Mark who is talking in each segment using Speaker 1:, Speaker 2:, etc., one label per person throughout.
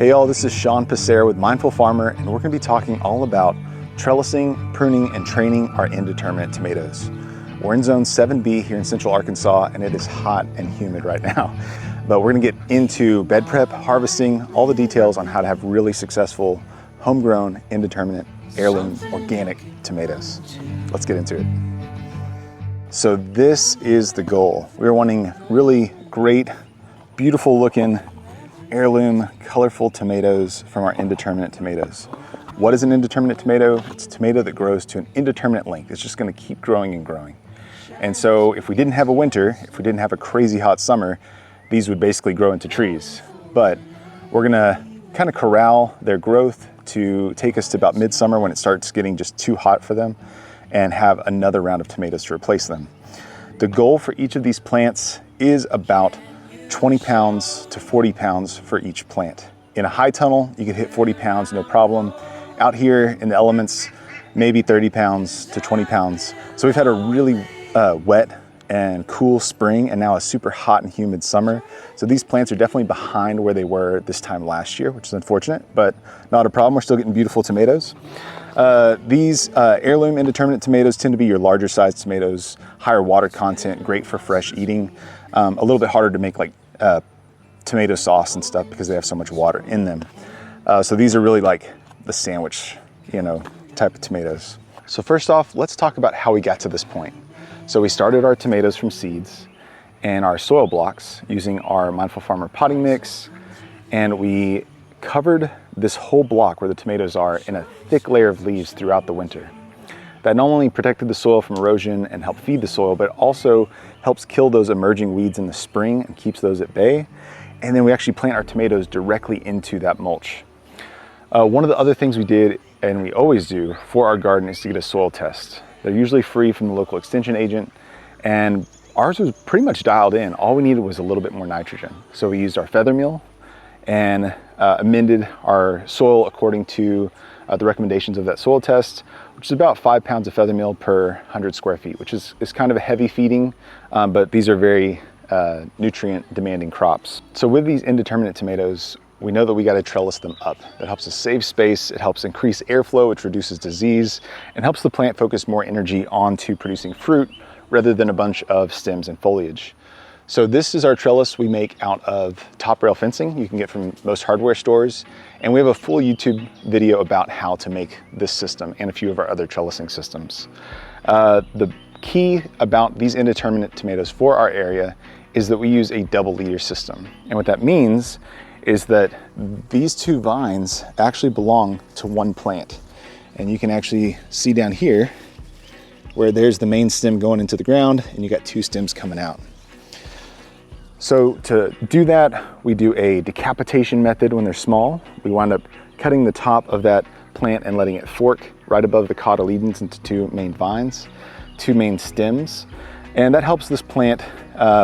Speaker 1: Hey y'all, this is Sean Passera with Mindful Farmer, and we're gonna be talking all about trellising, pruning, and training our indeterminate tomatoes. We're in zone 7B here in central Arkansas, and it is hot and humid right now. But we're gonna get into bed prep, harvesting, all the details on how to have really successful, homegrown, indeterminate, heirloom, organic tomatoes. Let's get into it. So this is the goal. We're wanting really great, beautiful looking, heirloom, colorful tomatoes from our indeterminate tomatoes. What is an indeterminate tomato? It's a tomato that grows to an indeterminate length. It's just gonna keep growing and growing. And so if we didn't have a winter, if we didn't have a crazy hot summer, these would basically grow into trees. But we're gonna kind of corral their growth to take us to about midsummer when it starts getting just too hot for them, and have another round of tomatoes to replace them. The goal for each of these plants is about 20 pounds to 40 pounds for each plant. In a high tunnel, you could hit 40 pounds, no problem. Out here in the elements, maybe 30 pounds to 20 pounds. So we've had a really wet and cool spring, and now a super hot and humid summer. So these plants are definitely behind where they were this time last year, which is unfortunate, but not a problem. We're still getting beautiful tomatoes. These heirloom indeterminate tomatoes tend to be your larger sized tomatoes, higher water content, great for fresh eating. A little bit harder to make like tomato sauce and stuff because they have so much water in them. So these are really like the sandwich, type of tomatoes. So first off, let's talk about how we got to this point. So we started our tomatoes from seeds and our soil blocks using our Mindful Farmer potting mix, and we covered this whole block where the tomatoes are in a thick layer of leaves throughout the winter. That not only protected the soil from erosion and helped feed the soil, but also helps kill those emerging weeds in the spring and keeps those at bay. And then we actually plant our tomatoes directly into that mulch. One of the other things we did, and we always do for our garden, is to get a soil test. They're usually free from the local extension agent, and ours was pretty much dialed in. All we needed was a little bit more nitrogen. So we used our feather meal and amended our soil according to the recommendations of that soil test, which is about 5 pounds of feather meal per 100 square feet, which is kind of a heavy feeding, but these are very nutrient demanding crops. So with these indeterminate tomatoes, we know that we got to trellis them up. That helps us save space, it helps increase airflow, which reduces disease, and helps the plant focus more energy onto producing fruit rather than a bunch of stems and foliage. So this is our trellis we make out of top rail fencing you can get from most hardware stores. And we have a full YouTube video about how to make this system and a few of our other trellising systems. The key about these indeterminate tomatoes for our area is that we use a double leader system. And what that means is that these two vines actually belong to one plant. And you can actually see down here where there's the main stem going into the ground and you got two stems coming out. So to do that, we do a decapitation method when they're small. We wind up cutting the top of that plant and letting it fork right above the cotyledons into two main vines, two main stems. And that helps this plant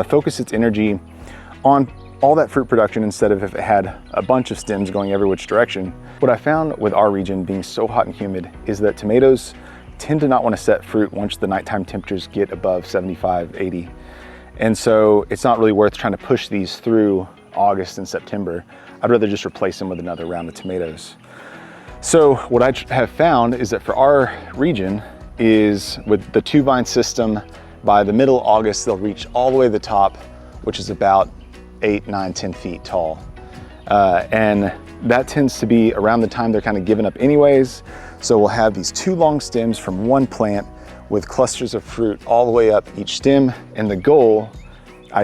Speaker 1: focus its energy on all that fruit production instead of if it had a bunch of stems going every which direction. What I found with our region being so hot and humid is that tomatoes tend to not want to set fruit once the nighttime temperatures get above 75, 80. And so it's not really worth trying to push these through August and September. I'd rather just replace them with another round of tomatoes. So what I have found is that for our region is with the two vine system, by the middle of August, they'll reach all the way to the top, which is about 8, 9, 10 feet tall. And that tends to be around the time they're kind of giving up anyways. So we'll have these two long stems from one plant with clusters of fruit all the way up each stem. And the goal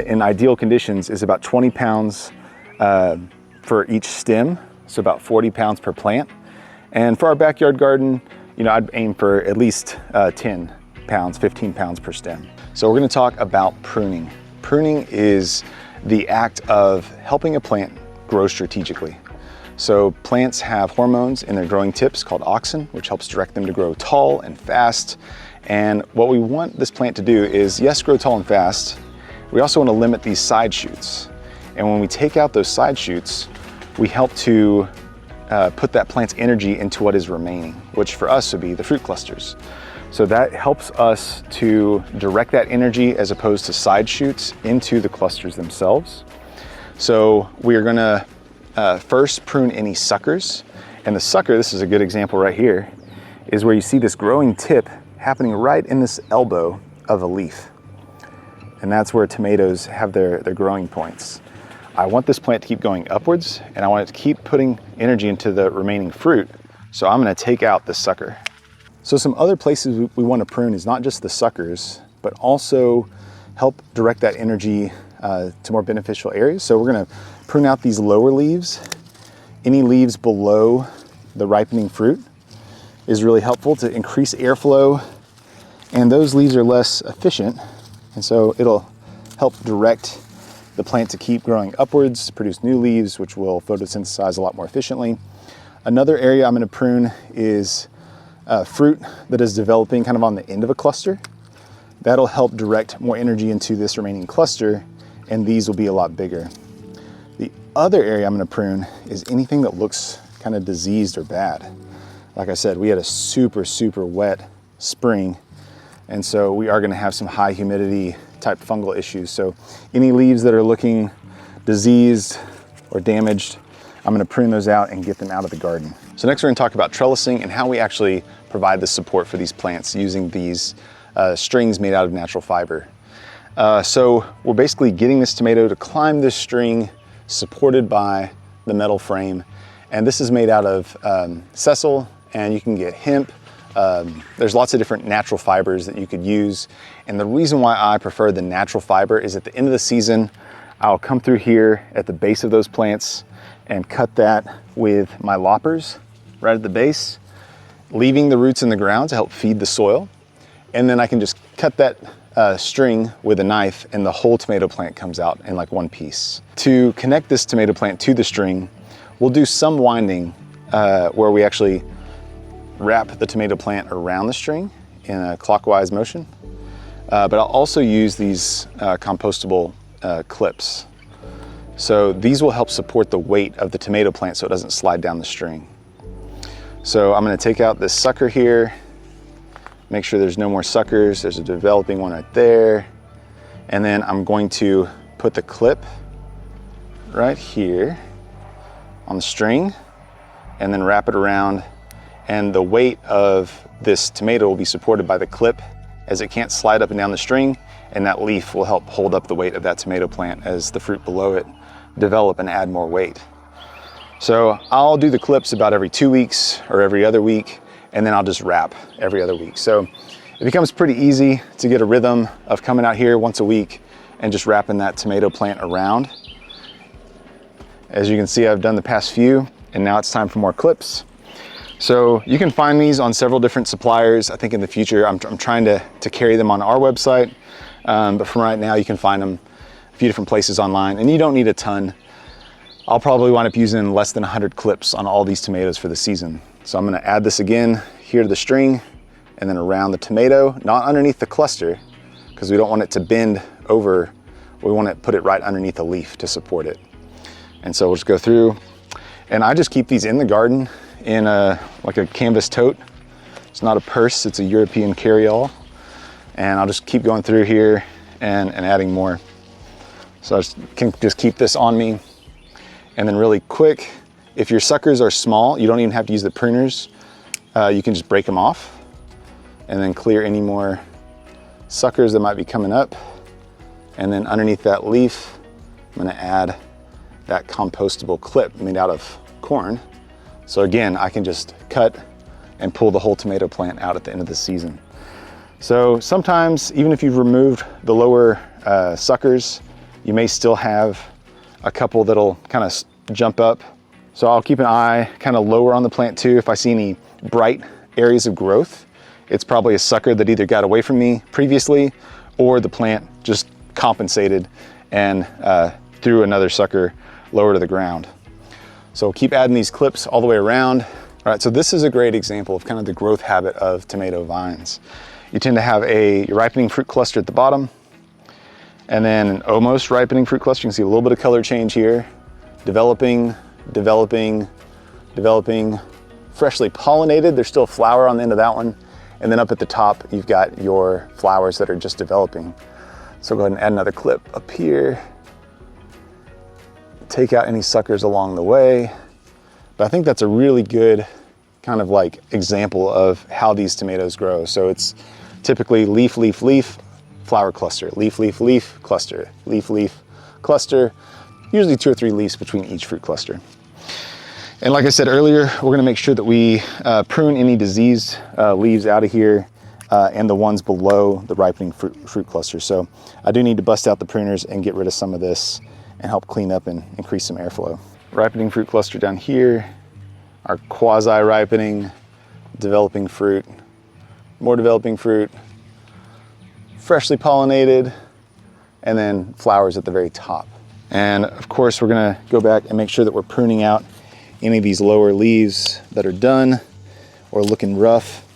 Speaker 1: in ideal conditions is about 20 pounds for each stem. So about 40 pounds per plant. And for our backyard garden, I'd aim for at least 10 pounds, 15 pounds per stem. So we're gonna talk about pruning. Pruning is the act of helping a plant grow strategically. So plants have hormones in their growing tips called auxin, which helps direct them to grow tall and fast. And what we want this plant to do is, yes, grow tall and fast. We also want to limit these side shoots. And when we take out those side shoots, we help to put that plant's energy into what is remaining, which for us would be the fruit clusters. So that helps us to direct that energy as opposed to side shoots into the clusters themselves. So we are gonna first prune any suckers. And the sucker, this is a good example right here, is where you see this growing tip happening right in this elbow of a leaf. And that's where tomatoes have their growing points. I want this plant to keep going upwards, and I want it to keep putting energy into the remaining fruit. So I'm gonna take out the sucker. So some other places we want to prune is not just the suckers, but also help direct that energy to more beneficial areas. So we're gonna prune out these lower leaves. Any leaves below the ripening fruit is really helpful to increase airflow, and those leaves are less efficient, and so it'll help direct the plant to keep growing upwards, produce new leaves, which will photosynthesize a lot more efficiently. Another area I'm gonna prune is fruit that is developing kind of on the end of a cluster. That'll help direct more energy into this remaining cluster, and these will be a lot bigger. The other area I'm gonna prune is anything that looks kind of diseased or bad. Like I said, we had a super, super wet spring, and so we are gonna have some high humidity type fungal issues. So any leaves that are looking diseased or damaged, I'm gonna prune those out and get them out of the garden. So next we're gonna talk about trellising and how we actually provide the support for these plants using these strings made out of natural fiber. So we're basically getting this tomato to climb this string supported by the metal frame. And this is made out of sessile, and you can get hemp. There's lots of different natural fibers that you could use. And the reason why I prefer the natural fiber is at the end of the season, I'll come through here at the base of those plants and cut that with my loppers right at the base, leaving the roots in the ground to help feed the soil. And then I can just cut that string with a knife, and the whole tomato plant comes out in like one piece. To connect this tomato plant to the string, we'll do some winding where we actually wrap the tomato plant around the string in a clockwise motion. But I'll also use these compostable clips. So these will help support the weight of the tomato plant so it doesn't slide down the string. So I'm gonna take out this sucker here, make sure there's no more suckers. There's a developing one right there. And then I'm going to put the clip right here on the string and then wrap it around. And the weight of this tomato will be supported by the clip as it can't slide up and down the string, and that leaf will help hold up the weight of that tomato plant as the fruit below it develop and add more weight. So I'll do the clips about every 2 weeks or every other week, and then I'll just wrap every other week. So it becomes pretty easy to get a rhythm of coming out here once a week and just wrapping that tomato plant around. As you can see, I've done the past few, and now it's time for more clips. So you can find these on several different suppliers. I think in the future, I'm trying to carry them on our website. But from right now, you can find them a few different places online, and you don't need a ton. I'll probably wind up using less than 100 clips on all these tomatoes for the season. So I'm gonna add this again here to the string and then around the tomato, not underneath the cluster, because we don't want it to bend over. We want to put it right underneath the leaf to support it. And so we'll just go through, and I just keep these in the garden in like a canvas tote. It's not a purse, it's a European carry-all. And I'll just keep going through here and adding more. So I can just keep this on me. And then really quick, if your suckers are small, you don't even have to use the pruners. You can just break them off and then clear any more suckers that might be coming up. And then underneath that leaf, I'm gonna add that compostable clip made out of corn. So again, I can just cut and pull the whole tomato plant out at the end of the season. So sometimes, even if you've removed the lower suckers, you may still have a couple that'll kind of jump up. So I'll keep an eye kind of lower on the plant too. If I see any bright areas of growth, it's probably a sucker that either got away from me previously or the plant just compensated and threw another sucker lower to the ground. So keep adding these clips all the way around. All right, so this is a great example of kind of the growth habit of tomato vines. You tend to have a ripening fruit cluster at the bottom, and then an almost ripening fruit cluster. You can see a little bit of color change here. Developing, developing, developing, freshly pollinated. There's still a flower on the end of that one. And then up at the top, you've got your flowers that are just developing. So go ahead and add another clip up here take out any suckers along the way. But I think that's a really good kind of like example of how these tomatoes grow. So it's typically leaf, leaf, leaf, flower cluster, leaf, leaf, leaf, cluster, leaf, leaf, cluster, usually 2 or 3 leaves between each fruit cluster. And like I said earlier, we're gonna make sure that we prune any diseased leaves out of here and the ones below the ripening fruit cluster. So I do need to bust out the pruners and get rid of some of this and help clean up and increase some airflow. Ripening fruit cluster down here, our quasi-ripening, developing fruit, more developing fruit, freshly pollinated, and then flowers at the very top. And of course, we're gonna go back and make sure that we're pruning out any of these lower leaves that are done or looking rough,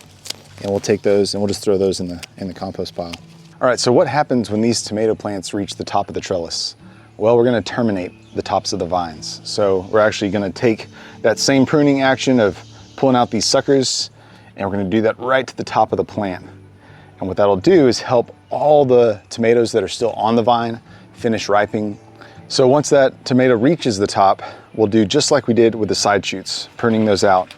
Speaker 1: and we'll take those and we'll just throw those in the compost pile. All right, so what happens when these tomato plants reach the top of the trellis? Well, we're gonna terminate the tops of the vines. So we're actually gonna take that same pruning action of pulling out these suckers, and we're gonna do that right to the top of the plant. And what that'll do is help all the tomatoes that are still on the vine finish ripening. So once that tomato reaches the top, we'll do just like we did with the side shoots, pruning those out.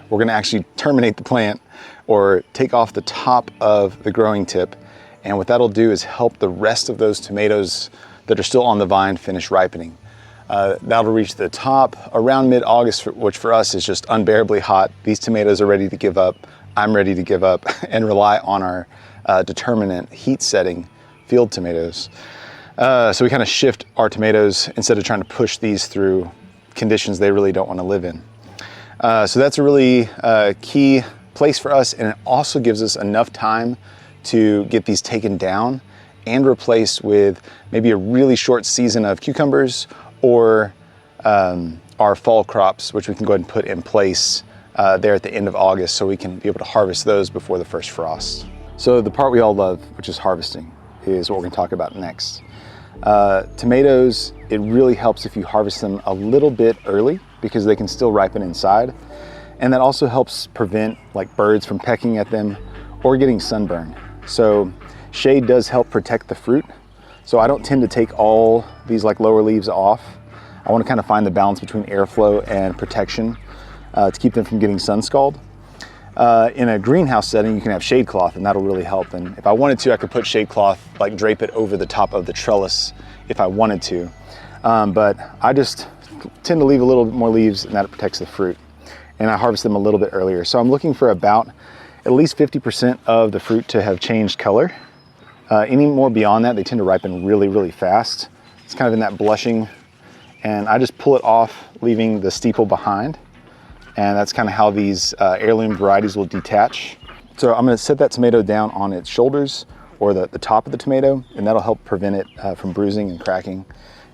Speaker 1: We're gonna actually terminate the plant or take off the top of the growing tip. And what that'll do is help the rest of those tomatoes that are still on the vine finish ripening. That'll reach the top around mid-August, which for us is just unbearably hot. These tomatoes are ready to give up. I'm ready to give up and rely on our determinate heat setting field tomatoes. So we kind of shift our tomatoes instead of trying to push these through conditions they really don't want to live in. So that's a really key place for us, and it also gives us enough time to get these taken down and replaced with maybe a really short season of cucumbers or our fall crops, which we can go ahead and put in place there at the end of August so we can be able to harvest those before the first frost. So the part we all love, which is harvesting, is what we're gonna talk about next. Tomatoes, it really helps if you harvest them a little bit early because they can still ripen inside. And that also helps prevent like birds from pecking at them or getting sunburn. So shade does help protect the fruit. So I don't tend to take all these like lower leaves off. I want to kind of find the balance between airflow and protection to keep them from getting sun scald. In a greenhouse setting, you can have shade cloth, and that'll really help. And if I wanted to, I could put shade cloth, like drape it over the top of the trellis if I wanted to. But I just tend to leave a little bit more leaves, and that protects the fruit. And I harvest them a little bit earlier. So I'm looking for about at least 50% of the fruit to have changed color. Any more beyond that, they tend to ripen really, really fast. It's kind of in that blushing, and I just pull it off, leaving the steeple behind. And that's kind of how these heirloom varieties will detach. So I'm gonna set that tomato down on its shoulders or the top of the tomato, and that'll help prevent it from bruising and cracking.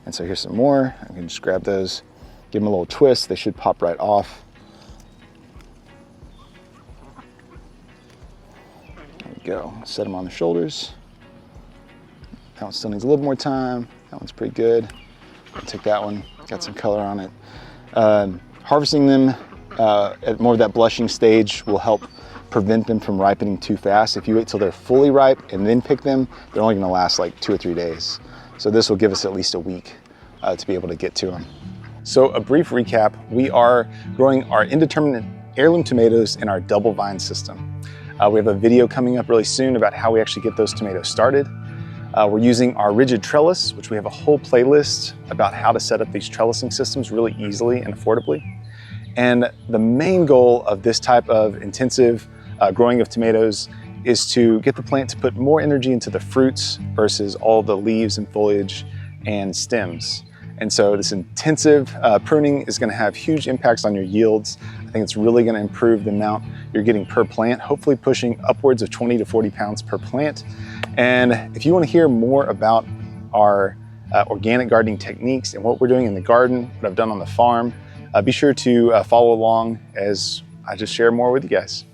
Speaker 1: And so here's some more. I can just grab those, give them a little twist. They should pop right off. There we go, set them on the shoulders. That one still needs a little more time. That one's pretty good. I'll take that one, got some color on it. Harvesting them at more of that blushing stage will help prevent them from ripening too fast. If you wait till they're fully ripe and then pick them, they're only gonna last like 2 or 3 days. So this will give us at least a week to be able to get to them. So a brief recap, we are growing our indeterminate heirloom tomatoes in our double vine system. We have a video coming up really soon about how we actually get those tomatoes started. We're using our rigid trellis, which we have a whole playlist about how to set up these trellising systems really easily and affordably. And the main goal of this type of intensive growing of tomatoes is to get the plant to put more energy into the fruits versus all the leaves and foliage and stems. And so this intensive pruning is going to have huge impacts on your yields. I think it's really going to improve the amount you're getting per plant, hopefully pushing upwards of 20 to 40 pounds per plant. And if you want to hear more about our organic gardening techniques and what we're doing in the garden, what I've done on the farm, be sure to follow along as I just share more with you guys.